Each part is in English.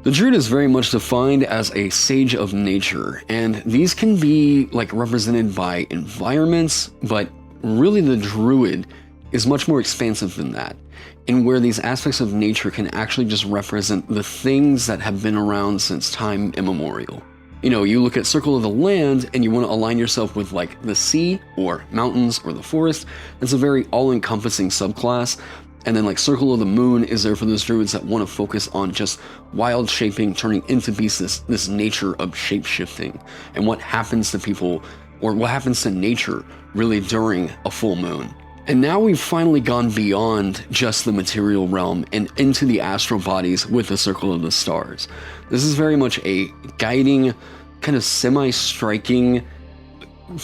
The Druid is very much defined as a sage of nature, and these can be like represented by environments, but really the Druid is much more expansive than that, in where these aspects of nature can actually just represent the things that have been around since time immemorial. You know, you look at Circle of the Land and you want to align yourself with like the sea or mountains or the forest. It's a very all-encompassing subclass. And then like Circle of the Moon is there for those druids that want to focus on just wild shaping, turning into beasts, this nature of shape-shifting, and what happens to people, or what happens to nature really during a full moon. And now we've finally gone beyond just the material realm and into the astral bodies with the Circle of the Stars. This is very much a guiding, kind of semi-striking,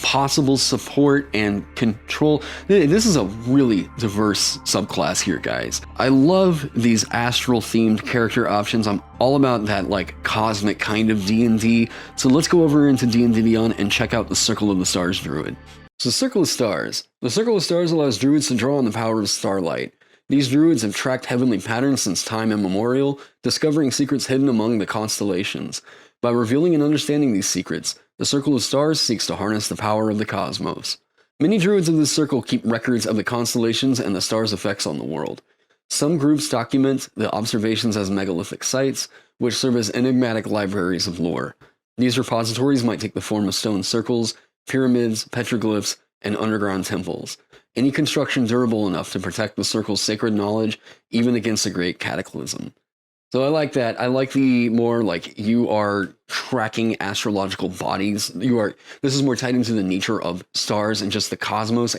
possible support and control. This is a really diverse subclass here, guys. I love these astral themed character options. I'm all about that like cosmic kind of D&D. So let's go over into D&D Beyond and check out the Circle of the Stars Druid. So Circle of Stars. The Circle of Stars allows druids to draw on the power of starlight. These druids have tracked heavenly patterns since time immemorial, discovering secrets hidden among the constellations. By revealing and understanding these secrets, the Circle of Stars seeks to harness the power of the cosmos. Many druids of this circle keep records of the constellations and the stars' effects on the world. Some groups document the observations as megalithic sites, which serve as enigmatic libraries of lore. These repositories might take the form of stone circles, pyramids, petroglyphs, and underground temples. Any construction durable enough to protect the circle's sacred knowledge, even against a great cataclysm. So I like that. I like the more like you are tracking astrological bodies. This is more tied into the nature of stars and just the cosmos.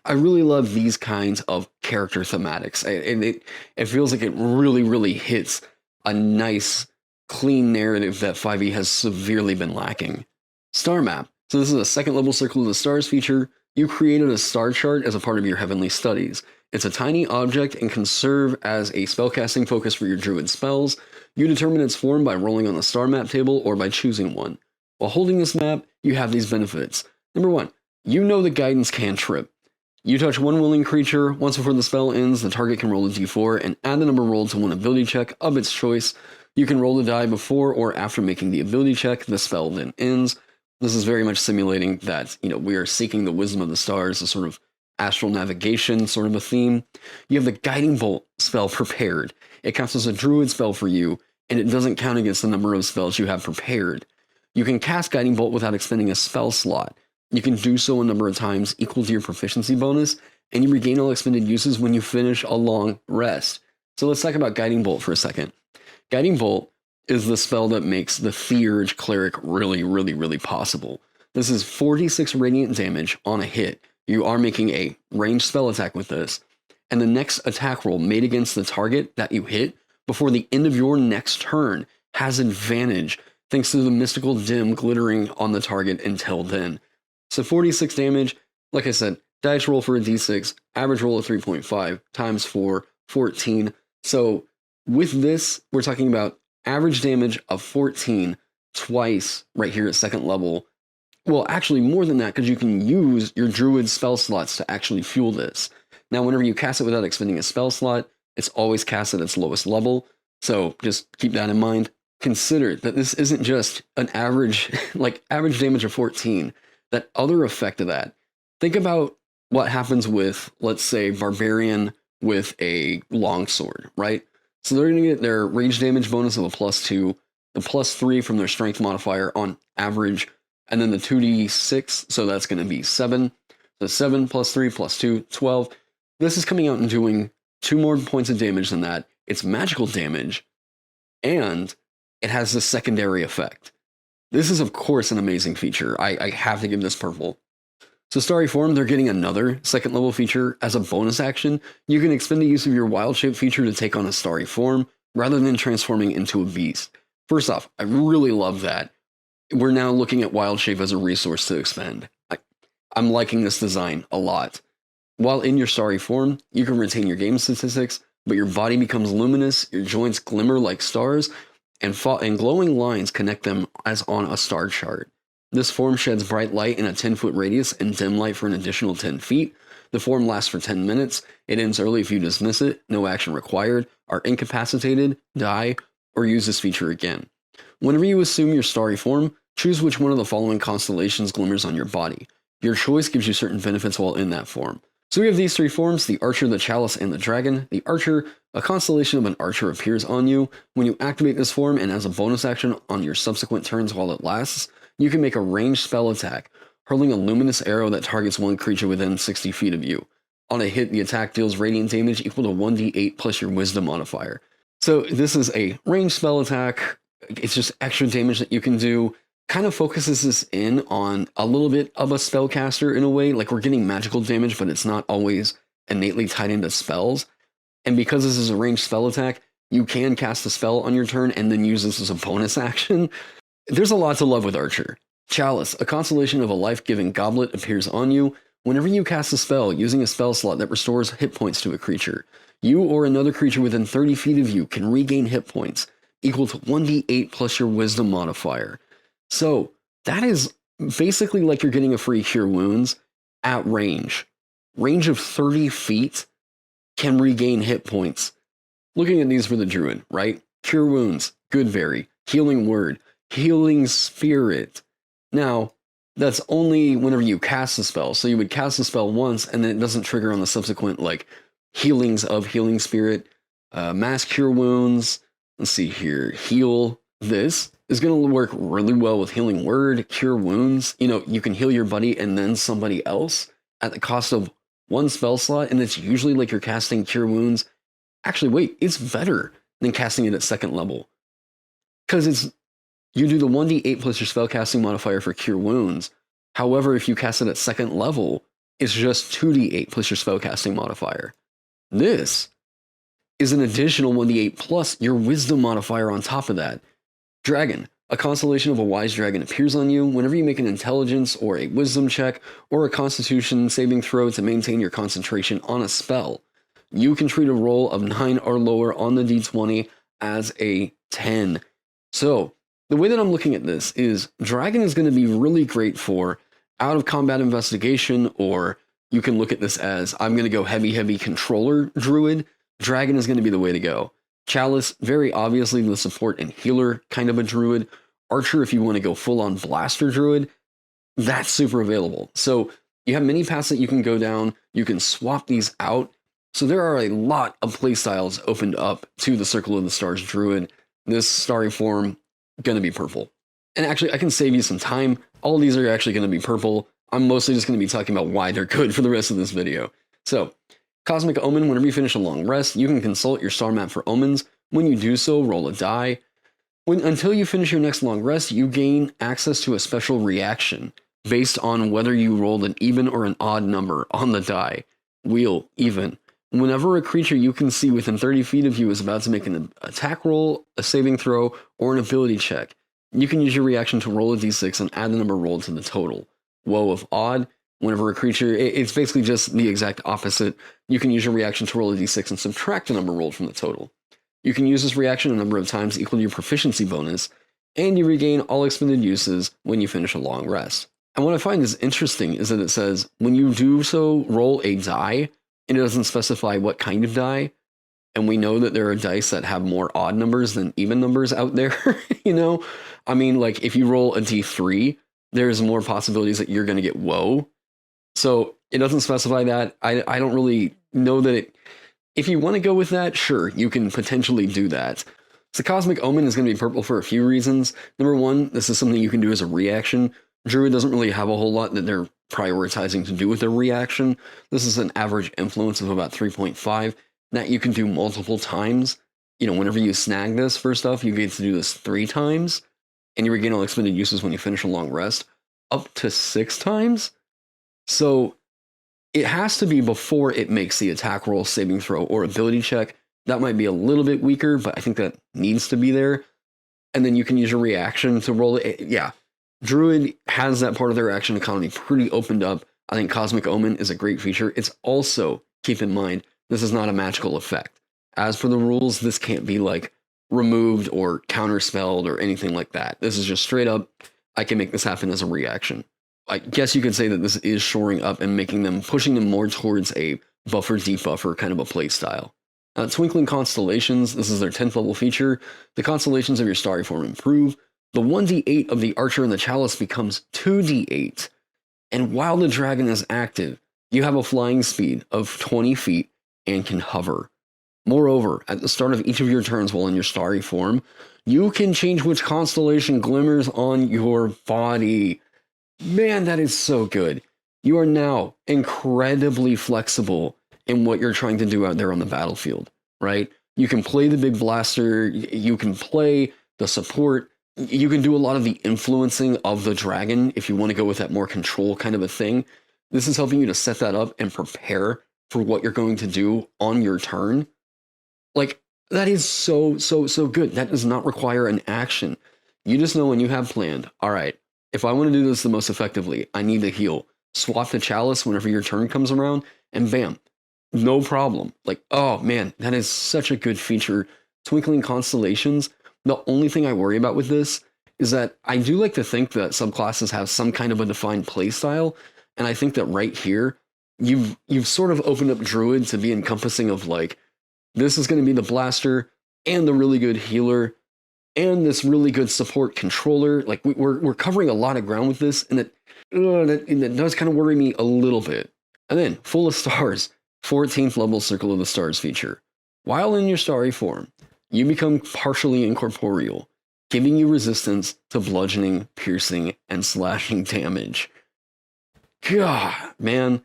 I really love these kinds of character thematics. And it feels like it really, really hits a nice, clean narrative that 5e has severely been lacking. Star map. So this is a second level Circle of the Stars feature. You created a star chart as a part of your heavenly studies. It's a tiny object and can serve as a spellcasting focus for your druid spells. You determine its form by rolling on the star map table or by choosing one. While holding this map, you have these benefits. Number 1, you know the guidance cantrip. You touch one willing creature. Once before the spell ends, the target can roll a d4 and add the number rolled to one ability check of its choice. You can roll the die before or after making the ability check. The spell then ends. This is very much simulating that, we are seeking the wisdom of the stars, a sort of astral navigation sort of a theme. You have the Guiding Bolt spell prepared. It counts as a druid spell for you, and it doesn't count against the number of spells you have prepared. You can cast Guiding Bolt without expending a spell slot. You can do so a number of times equal to your proficiency bonus, and you regain all expended uses when you finish a long rest. So let's talk about Guiding Bolt for a second. Guiding Bolt is the spell that makes the Theurge Cleric really, really, really possible. This is 46 radiant damage on a hit. You are making a ranged spell attack with this, and the next attack roll made against the target that you hit before the end of your next turn has advantage thanks to the mystical dim glittering on the target until then. So 46 damage, like I said, dice roll for a d6, average roll of 3.5 times 4, 14. So with this, we're talking about average damage of 14 twice right here at second level. Well, actually more than that, because you can use your druid spell slots to actually fuel this. Now, whenever you cast it without expending a spell slot, it's always cast at its lowest level. So just keep that in mind. Consider that this isn't just an average, average damage of 14. That other effect of that. Think about what happens with, let's say, Barbarian with a longsword, right? So they're going to get their rage damage bonus of a +2, the +3 from their strength modifier on average, and then the 2d6, so that's going to be 7. So 7 +3 +2, 12. This is coming out and doing 2 more points of damage than that. It's magical damage, and it has this secondary effect. This is, of course, an amazing feature. I have to give this purple. So Starry Form, they're getting another second level feature as a bonus action. You can expend the use of your wild shape feature to take on a Starry Form rather than transforming into a beast. First off, I really love that. We're now looking at wild shape as a resource to expend. I'm liking this design a lot. While in your Starry Form, you can retain your game statistics, but your body becomes luminous, your joints glimmer like stars, and glowing lines connect them as on a star chart. This form sheds bright light in a 10-foot radius and dim light for an additional 10 feet. The form lasts for 10 minutes. It ends early if you dismiss it. No action required. Are incapacitated, die, or use this feature again. Whenever you assume your starry form, choose which one of the following constellations glimmers on your body. Your choice gives you certain benefits while in that form. So we have these three forms, the Archer, the Chalice, and the Dragon. The Archer, a constellation of an archer appears on you. When you activate this form and as a bonus action on your subsequent turns while it lasts, you can make a ranged spell attack, hurling a luminous arrow that targets one creature within 60 feet of you. On a hit, the attack deals radiant damage equal to 1d8 plus your wisdom modifier. So this is a ranged spell attack. It's just extra damage that you can do. Kind of focuses this in on a little bit of a spellcaster in a way. Like we're getting magical damage, but it's not always innately tied into spells. And because this is a ranged spell attack, you can cast a spell on your turn and then use this as a bonus action. There's a lot to love with Archer. Chalice, a constellation of a life-giving goblet, appears on you. Whenever you cast a spell using a spell slot that restores hit points to a creature, you or another creature within 30 feet of you can regain hit points equal to 1d8 plus your wisdom modifier. So that is basically like you're getting a free Cure Wounds at range. Range of 30 feet can regain hit points. Looking at these for the Druid, right? Cure Wounds, Good Fairy, Healing Word, Healing Spirit. Now, that's only whenever you cast a spell. So you would cast a spell once and then it doesn't trigger on the subsequent like healings of Healing Spirit, Mass Cure Wounds. Let's see here. Heal. This is going to work really well with Healing Word, Cure Wounds. You know, you can heal your buddy and then somebody else at the cost of one spell slot. And it's usually like you're casting Cure Wounds. Actually, wait, it's better than casting it at second level. Because you do the 1d8 plus your spellcasting modifier for Cure Wounds. However, if you cast it at second level, it's just 2d8 plus your spellcasting modifier. This is an additional 1d8 plus your wisdom modifier on top of that. Dragon, a constellation of a wise dragon appears on you. Whenever you make an intelligence or a wisdom check or a constitution saving throw to maintain your concentration on a spell, you can treat a roll of 9 or lower on the d20 as a 10. So, the way that I'm looking at this is Dragon is going to be really great for out of combat investigation, or you can look at this as I'm going to go heavy controller druid. Dragon is going to be the way to go. Chalice, very obviously the support and healer kind of a druid. Archer, if you want to go full on blaster druid, that's super available. So you have many paths that you can go down. You can swap these out. So there are a lot of playstyles opened up to the Circle of the Stars druid. This Starry Form, going to be purple. And actually, I can save you some time. All of these are actually going to be purple. I'm mostly just going to be talking about why they're good for the rest of this video. So, Cosmic Omen, whenever you finish a long rest, you can consult your star map for omens. When you do so, roll a die. Until you finish your next long rest, you gain access to a special reaction based on whether you rolled an even or an odd number on the die. Wheel, even. Whenever a creature you can see within 30 feet of you is about to make an attack roll, a saving throw, or an ability check, you can use your reaction to roll a d6 and add the number rolled to the total. Woe of odd, whenever a creature, it's basically just the exact opposite. You can use your reaction to roll a d6 and subtract the number rolled from the total. You can use this reaction a number of times equal to your proficiency bonus, and you regain all expended uses when you finish a long rest. And what I find is interesting is that it says, when you do so, roll a die, and it doesn't specify what kind of die. And we know that there are dice that have more odd numbers than even numbers out there, you know? I mean, like, if you roll a d3, there's more possibilities that you're going to get woe. So it doesn't specify that. I don't really know that it... If you want to go with that, sure, you can potentially do that. So Cosmic Omen is going to be purple for a few reasons. Number one, this is something you can do as a reaction. Druid doesn't really have a whole lot that they're prioritizing to do with their reaction. This is an average influence of about 3.5 that you can do multiple times. You know, whenever you snag this for stuff, you get to do this 3 times, and you regain all expended uses when you finish a long rest, up to 6 times. So it has to be before it makes the attack roll, saving throw, or ability check. That might be a little bit weaker, but I think that needs to be there. And then you can use your reaction to roll it. Yeah, Druid has that part of their action economy pretty opened up. I think Cosmic Omen is a great feature. It's also, keep in mind, this is not a magical effect. As for the rules, this can't be like removed or counterspelled or anything like that. This is just straight up, I can make this happen as a reaction. I guess you could say that this is shoring up and pushing them more towards a buffer debuffer kind of a play style. Twinkling Constellations, this is their 10th level feature. The constellations of your Starry Form improve. The 1d8 of the Archer and the Chalice becomes 2d8. And while the dragon is active, you have a flying speed of 20 feet and can hover. Moreover, at the start of each of your turns while in your Starry Form, you can change which constellation glimmers on your body. Man, that is so good. You are now incredibly flexible in what you're trying to do out there on the battlefield, right? You can play the big blaster, you can play the support, you can do a lot of the influencing of the dragon if you want to go with that more control kind of a thing. This is helping you to set that up and prepare for what you're going to do on your turn. Like, that is so good. That does not require an action. You just know when you have planned, all right, if I want to do this the most effectively, I need to heal. Swap the Chalice whenever your turn comes around, and bam, no problem. Like, oh man, that is such a good feature. Twinkling Constellations, the only thing I worry about with this is that I do like to think that subclasses have some kind of a defined playstyle, and I think that right here, you've sort of opened up Druid to be encompassing of like, this is going to be the blaster and the really good healer and this really good support controller. Like we're covering a lot of ground with this, and that does kind of worry me a little bit. And then Full of Stars, 14th level Circle of the Stars feature. While in your Starry Form, you become partially incorporeal, giving you resistance to bludgeoning, piercing, and slashing damage. God, man.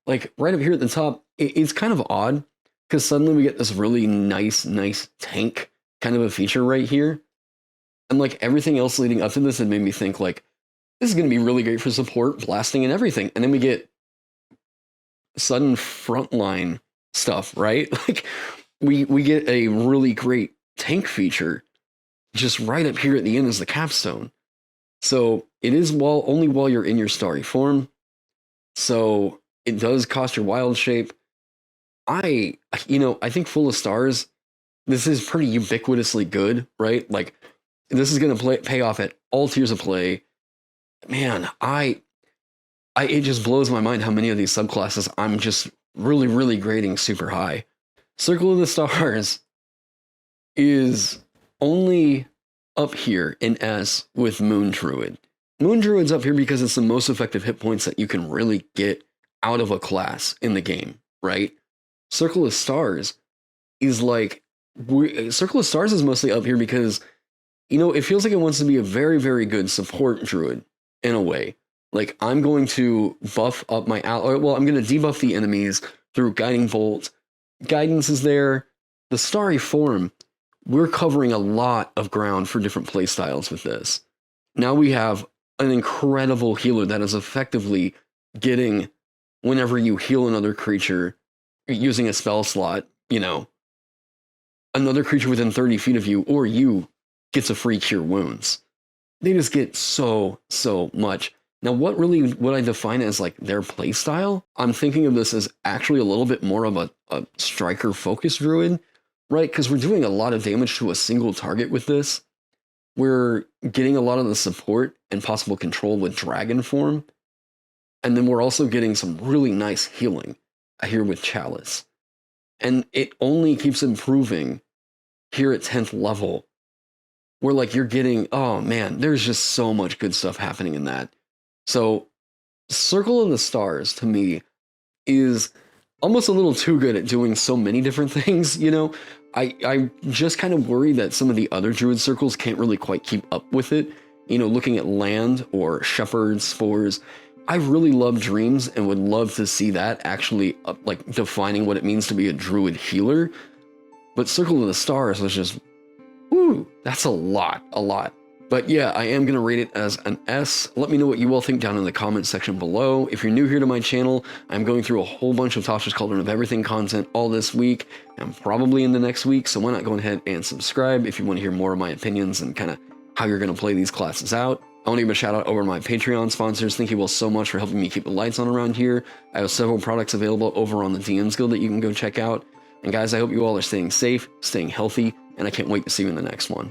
Like right up here at the top, it's kind of odd because suddenly we get this really nice tank kind of a feature right here. And like everything else leading up to this, it made me think like, this is going to be really great for support, blasting, and everything. And then we get sudden frontline stuff, right? Like we get a really great tank feature just right up here at the end as the capstone. So it is only while you're in your Starry Form. So it does cost your wild shape. I think Full of Stars, this is pretty ubiquitously good, right? Like this is going to pay off at all tiers of play. Man, it just blows my mind how many of these subclasses I'm just really grading super high. Circle of the Stars is only up here in S with Moon Druid. Moon Druid's up here because it's the most effective hit points that you can really get out of a class in the game, right? Circle of Stars is like, Circle of Stars is mostly up here because, it feels like it wants to be a very good support druid in a way. Like, I'm going to buff up my I'm going to debuff the enemies through Guiding Bolt. Guidance is there. The Starry Form, we're covering a lot of ground for different playstyles with this. Now we have an incredible healer that is effectively getting, whenever you heal another creature using a spell slot, another creature within 30 feet of you or you gets a free cure wounds. They just get so much. Now, what I define as like their playstyle, I'm thinking of this as actually a little bit more of a striker-focused druid, right? Because we're doing a lot of damage to a single target with this. We're getting a lot of the support and possible control with Dragon Form. And then we're also getting some really nice healing here with Chalice. And it only keeps improving here at 10th level. Where like you're getting, oh man, there's just so much good stuff happening in that. So Circle of the Stars to me is almost a little too good at doing so many different things, I just kind of worry that some of the other druid circles can't really quite keep up with it. Looking at land or shepherds, spores, I really love dreams and would love to see that actually like defining what it means to be a druid healer. But Circle of the Stars was just, woo, that's a lot. But yeah, I am going to rate it as an S. Let me know what you all think down in the comments section below. If you're new here to my channel, I'm going through a whole bunch of Tasha's Cauldron of Everything content all this week, and probably in the next week, so why not go ahead and subscribe if you want to hear more of my opinions and kind of how you're going to play these classes out. I want to give a shout out over to my Patreon sponsors. Thank you all so much for helping me keep the lights on around here. I have several products available over on the DM's Guild that you can go check out. And guys, I hope you all are staying safe, staying healthy, and I can't wait to see you in the next one.